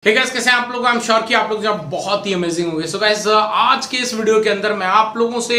Hey guys, कैसे हैं आप लोग। आई एम श्योर कि आप लोग जब बहुत ही अमेजिंग होंगे। सो गाइस, आज के इस वीडियो के अंदर मैं आप लोगों से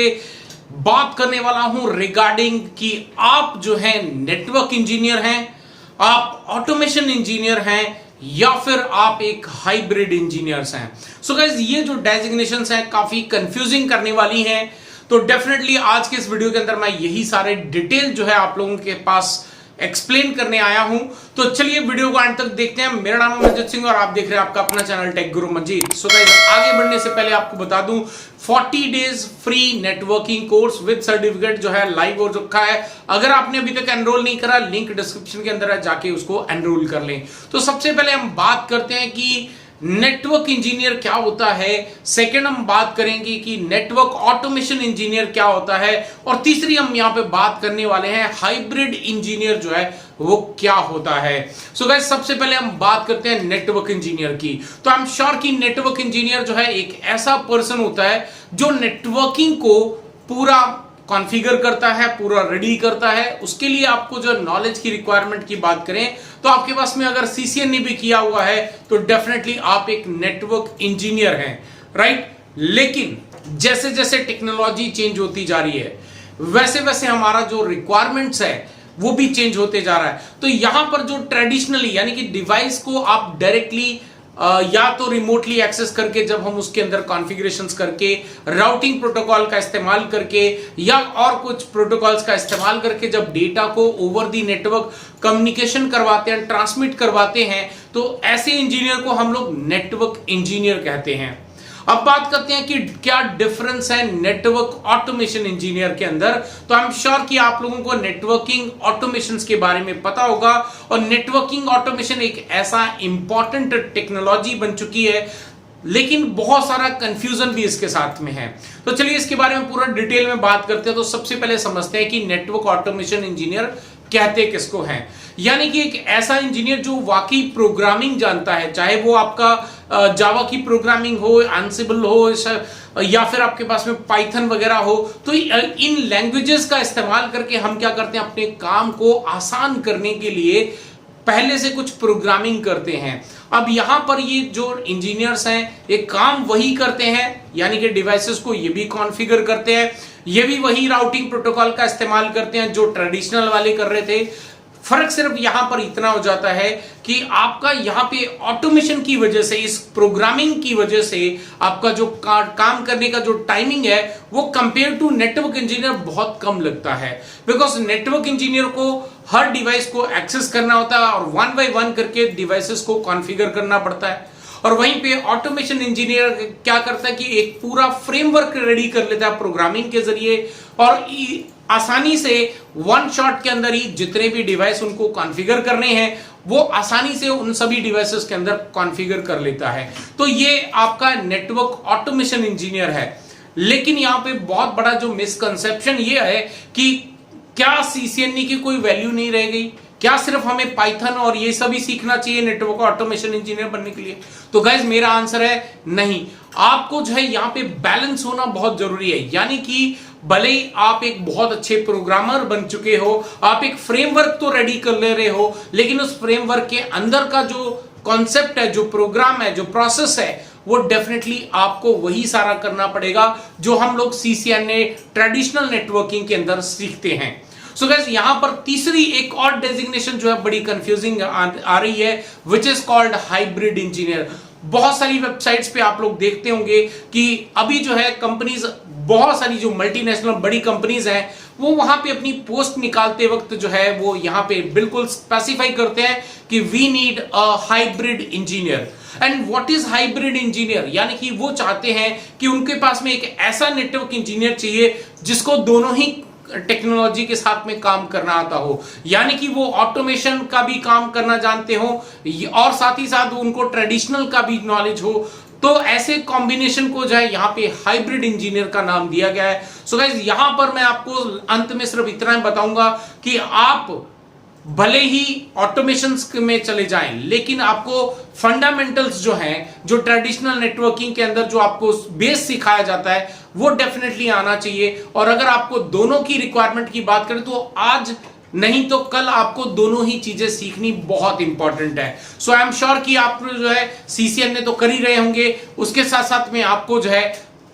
बात करने वाला हूं रिगार्डिंग कि आप जो है नेटवर्क इंजीनियर हैं, आप ऑटोमेशन इंजीनियर हैं या फिर आप एक हाइब्रिड इंजीनियर्स हैं। सो गाइस, ये जो डेजिग्नेशंस हैं काफी कंफ्यूजिंग करने वाली हैं। तो डेफिनेटली आज के इस वीडियो के अंदर मैं यही सारे डिटेल जो है आप लोगों के पास एक्सप्लेन करने आया हूं। तो चलिए वीडियो को अंत तक देखते हैं। मेरा नाम है मंजीत सिंह और आप देख रहे हैं आपका अपना चैनल टेक गुरु मंजीत। सो गाइस, आगे बढ़ने से पहले आपको बता दूं 40 days free networking course with certificate जो है लाइव हो रखा है। अगर आपने अभी तक एनरोल नहीं करा, लिंक डिस्क्रिप्शन के अंदर है, जाके उसको एनरोल कर लें। तो सबसे पहले हम बात करते हैं कि नेटवर्क इंजीनियर क्या होता है। सेकंड हम बात करेंगे कि नेटवर्क ऑटोमेशन इंजीनियर क्या होता है, और तीसरी हम यहां पे बात करने वाले हैं हाइब्रिड इंजीनियर जो है वो क्या होता है। सो गाइस, सबसे पहले हम बात करते हैं नेटवर्क इंजीनियर की। तो आई एम श्योर कि नेटवर्क इंजीनियर जो है एक ऐसा पर्सन होता है जो नेटवर्किंग को पूरा कॉन्फ़िगर करता है, पूरा रेडी करता है। उसके लिए आपको जो नॉलेज की रिक्वायरमेंट की बात करें तो आपके पास में अगर सीसीएनए भी किया हुआ है तो डेफिनेटली आप एक नेटवर्क इंजीनियर हैं, राइट। लेकिन जैसे जैसे टेक्नोलॉजी चेंज होती जा रही है वैसे वैसे हमारा जो रिक्वायरमेंट्स है वो भी चेंज होते जा रहा है। तो यहां पर जो ट्रेडिशनली यानी कि डिवाइस को आप डायरेक्टली या तो रिमोटली एक्सेस करके, जब हम उसके अंदर कॉन्फ़िगरेशंस करके, राउटिंग प्रोटोकॉल का इस्तेमाल करके या और कुछ प्रोटोकॉल्स का इस्तेमाल करके जब डेटा को ओवर दी नेटवर्क कम्युनिकेशन करवाते हैं, ट्रांसमिट करवाते हैं, तो ऐसे इंजीनियर को हम लोग नेटवर्क इंजीनियर कहते हैं। अब बात करते हैं कि क्या डिफरेंस है नेटवर्क ऑटोमेशन इंजीनियर के अंदर। तो आई एम श्योर कि आप लोगों को नेटवर्किंग ऑटोमेशन के बारे में पता होगा, और नेटवर्किंग ऑटोमेशन एक ऐसा इंपॉर्टेंट टेक्नोलॉजी बन चुकी है, लेकिन बहुत सारा कंफ्यूजन भी इसके साथ में है। तो चलिए इसके बारे में पूरा डिटेल में बात करते हैं। तो सबसे पहले समझते हैं कि नेटवर्क ऑटोमेशन इंजीनियर कहते किसको हैं। यानी कि एक ऐसा इंजीनियर जो वाकई प्रोग्रामिंग जानता है, चाहे वो आपका जावा की प्रोग्रामिंग हो, एंसिबल हो, या फिर आपके पास में पाइथन वगैरह हो। तो इन लैंग्वेजेस का इस्तेमाल करके हम क्या करते हैं, अपने काम को आसान करने के लिए पहले से कुछ प्रोग्रामिंग करते हैं। अब यहां पर ये जो इंजीनियर्स हैं ये काम वही करते हैं, यानी कि डिवाइसेस को ये भी कॉन्फ़िगर करते हैं, ये भी वही राउटिंग प्रोटोकॉल का इस्तेमाल करते हैं जो ट्रेडिशनल वाले कर रहे थे। फर्क सिर्फ यहां पर इतना हो जाता है कि आपका यहां पे ऑटोमेशन की वजह से, इस प्रोग्रामिंग की वजह से आपका जो काम करने का जो टाइमिंग है वो कंपेयर टू नेटवर्क इंजीनियर बहुत कम लगता है। बिकॉज नेटवर्क इंजीनियर को हर डिवाइस को एक्सेस करना होता है और वन बाय वन करके डिवाइसेस को कॉन्फ़िगर करना पड़ता है। और वहीं पे ऑटोमेशन इंजीनियर क्या करता है कि एक पूरा फ्रेमवर्क रेडी कर लेता है प्रोग्रामिंग के जरिए, और आसानी से वन शॉट के अंदर ही जितने भी डिवाइस उनको कॉन्फ़िगर करने हैं वो आसानी से उन सभी डिवाइसेस के अंदर कॉन्फ़िगर कर लेता है। तो ये आपका नेटवर्क ऑटोमेशन इंजीनियर है। लेकिन यहां पे बहुत बड़ा जो मिसकंसेप्शन ये है कि क्या सीसीएनए की कोई वैल्यू नहीं रह गई, क्या सिर्फ हमें पाइथन और ये सभी सीखना चाहिए नेटवर्क ऑटोमेशन इंजीनियर बनने के लिए। तो गाइज, मेरा आंसर है नहीं। आपको जो है यहाँ पे बैलेंस होना बहुत जरूरी है। यानी कि भले ही आप एक बहुत अच्छे प्रोग्रामर बन चुके हो, आप एक फ्रेमवर्क तो रेडी कर ले रहे हो, लेकिन उस फ्रेमवर्क के अंदर का जो कॉन्सेप्ट है, जो प्रोग्राम है, जो प्रोसेस है, वो डेफिनेटली आपको वही सारा करना पड़ेगा जो हम लोग सीसीएनए ट्रेडिशनल नेटवर्किंग के अंदर सीखते हैं। सो गाइस, यहां पर तीसरी एक और डेजिग्नेशन जो है बड़ी कंफ्यूजिंग आ रही है, which is called hybrid engineer. बहुत सारी वेबसाइट्स पे आप लोग देखते होंगे कि अभी जो है कंपनीज, बहुत सारी जो मल्टीनेशनल बड़ी कंपनीज हैं, वो वहां पे अपनी पोस्ट निकालते वक्त जो है वो यहां पे बिल्कुल स्पेसिफाई करते हैं कि we need a hybrid engineer. And what is hybrid engineer, यानी कि वो चाहते हैं कि उनके पास में एक ऐसा नेटवर्क इंजीनियर चाहिए जिसको दोनों ही टेक्नोलॉजी के साथ में काम करना आता हो, यानी कि वो ऑटोमेशन का भी काम करना जानते हो और साथ ही साथ उनको ट्रेडिशनल का भी नॉलेज हो। तो ऐसे कॉम्बिनेशन को जो है यहाँ पे हाइब्रिड इंजीनियर का नाम दिया गया है। सो गाइस, यहां पर मैं आपको अंत में सिर्फ इतना ही बताऊंगा कि आप भले ही ऑटोमेशन में चले जाएं, लेकिन आपको फंडामेंटल्स जो हैं, जो ट्रेडिशनल नेटवर्किंग के अंदर जो आपको बेस सिखाया जाता है, वो डेफिनेटली आना चाहिए। और अगर आपको दोनों की रिक्वायरमेंट की बात करें तो आज नहीं तो कल आपको दोनों ही चीजें सीखनी बहुत इंपॉर्टेंट है। सो आई एम श्योर कि आप जो है CCNA तो कर ही रहे होंगे, उसके साथ साथ में आपको जो है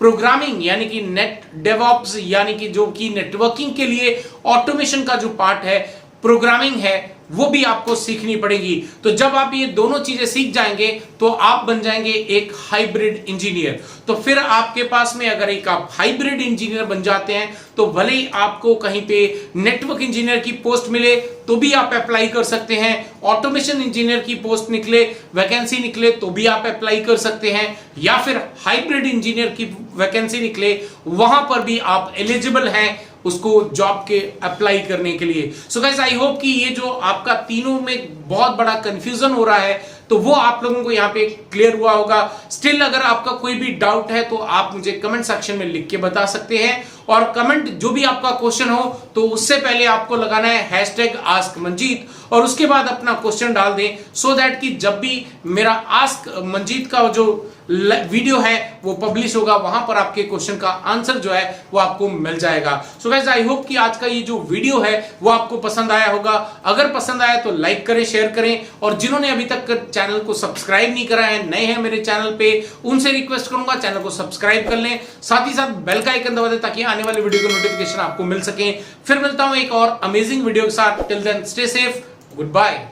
प्रोग्रामिंग यानी कि नेट डेवऑप्स यानी कि जो कि नेटवर्किंग के लिए ऑटोमेशन का जो पार्ट है, प्रोग्रामिंग है, वो भी आपको सीखनी पड़ेगी। तो जब आप ये दोनों चीजें सीख जाएंगे तो आप बन जाएंगे एक हाइब्रिड इंजीनियर। तो फिर आपके पास में अगर एक आप हाइब्रिड इंजीनियर बन जाते हैं तो भले ही आपको कहीं पे नेटवर्क इंजीनियर की पोस्ट मिले तो भी आप अप्लाई कर सकते हैं, ऑटोमेशन इंजीनियर की पोस्ट निकले, वैकेंसी निकले तो भी आप अप्लाई कर सकते हैं, या फिर हाइब्रिड इंजीनियर की वैकेंसी निकले वहां पर भी आप एलिजिबल हैं उसको जॉब के अप्लाई करने के लिए। सो गाइस आई होप कि ये जो आपका तीनों में बहुत बड़ा कंफ्यूजन हो रहा है तो वो आप लोगों को यहाँ पे क्लियर हुआ होगा। स्टिल अगर आपका कोई भी डाउट है तो आप मुझे कमेंट सेक्शन में लिख के बता सकते हैं, और कमेंट जो भी आपका क्वेश्चन हो तो उससे पहले आपको लगाना है #AskManjeet और उसके बाद अपना क्वेश्चन डाल दें, सो दैट कि जब भी मेरा आस्क मंजीत का जो वीडियो है वो पब्लिश होगा वहां पर आपके क्वेश्चन का आंसर जो है वो आपको मिल जाएगा। सो गाइस आई होप कि आज का ये जो वीडियो है वो आपको पसंद आया होगा। अगर पसंद आया तो लाइक करें, शेयर करें, और जिन्होंने अभी तक चैनल को सब्सक्राइब नहीं करा है, नए हैं मेरे चैनल पे, उनसे रिक्वेस्ट करूंगा चैनल को सब्सक्राइब कर लें, साथ ही साथ बेल का आइकन दबा दें ताकि आने वाले वीडियो के नोटिफिकेशन आपको मिल सके। फिर मिलता हूं एक और अमेजिंग वीडियो के साथ। Till then stay safe, good bye.